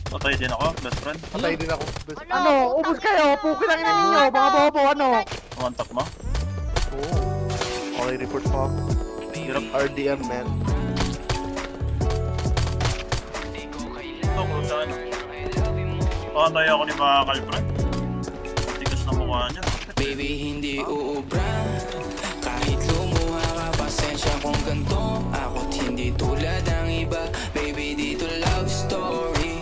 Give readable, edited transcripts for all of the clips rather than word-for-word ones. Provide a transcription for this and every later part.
Patay din ako, best friend. Patay din ako. Ano, ubus kayo, pukin ang ina ninyo, mga bobo, ano? One tap mo. Oo. Okay, report mo ako. Hirap. RDM, man. Ito, kung saan. Pakantay ako ni Bakal, friend. Tigas na mukha niya. Baby, hindi uubra. Kahit lumuha ka, pasensya kung ganito. Ako't hindi tulad ng iba. Baby, dito love story.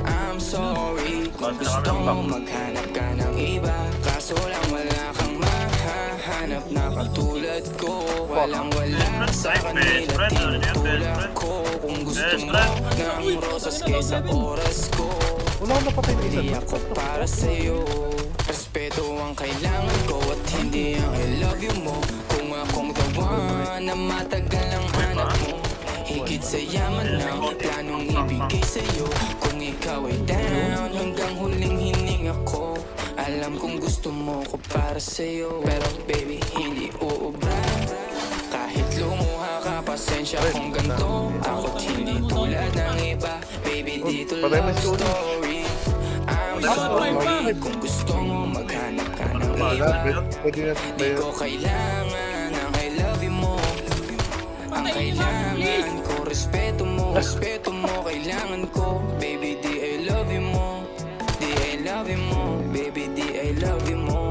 I'm sorry kung gusto mo maghanap ka ng iba. Kaso lang wala kang mahahanap na katulad ko. Walang wala sa kanila din tulad ko. Kung gusto mo ng rosas kesa oras ko, Wala akong napatay na isa. hindi ako para sa'yo. Respeto ang kailangan ko at hindi ang I love you mo. Kung akong the one na matagal ang hanap mo, higit sa yaman ng planong ibigay sa'yo. Kung ikaw ay down hanggang huling hininga ko, alam kong gusto mo ko para sa'yo. Pero baby, hindi uubra. Kahit lumuha ka, pasensya kung ganito. Ako't hindi tulad ng iba. Baby, dito love story. I'm sorry kung gusto mo maghanap ka ng iba. Pwede na Di ko kailangan ang I love you mo. Ang kailangan ko, respeto mo. Respeto mo, kailangan ko. Baby, di I love you mo. Di I love you mo. Baby, di I love you mo.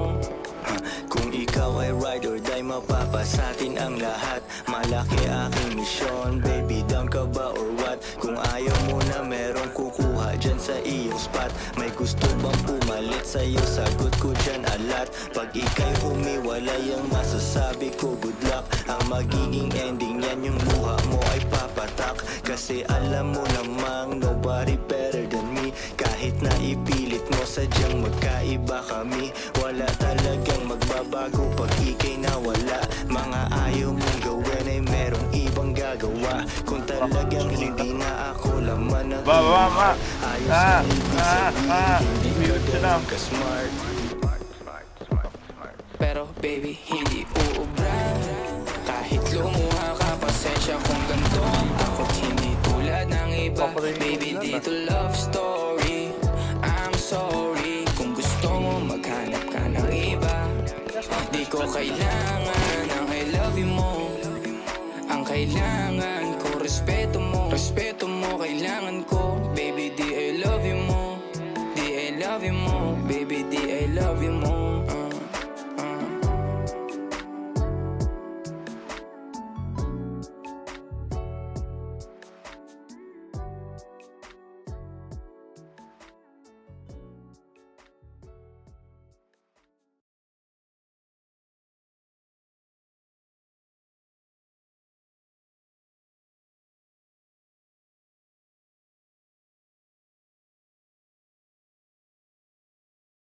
Kung ikaw ay ride or die, mapapasatin ang lahat. Malaki aking misyon, baby, down ka ba or what? Kung ayaw mo na merong kukuha dyan sa iyong spot. May gusto bang pumalit sa'yo, sagot ko dyan alat. Pag ika'y humiwalay, ang masasabi ko good luck. Ang magiging ending yan, yung luha mo ay papatak. Kasi alam mo namang nobody better than me. Kahit na ipilit mo, sadyang magkaiba kami. Wala talagang magbabago pag ika'y nawala. Mga ayaw mong gawin ay merong ibang gagawa. Kung talagang hindi na ako laman ng iyong heart, ayos ang ibig sabihin, hindi ka ganun ka-smart. Pero baby, hindi uubra. Kahit lumuha ka, pasensya kung ganito. Ako't hindi tulad ng iba. Baby, dito love story. I'm sorry kung gusto mo maghanap ka ng iba. Di ko kailangan ang I love you mo. Ang kailangan ko, respeto mo. Respeto mo, kailangan ko. Baby, di I love you mo. Di I love you mo. Baby, di I love you mo.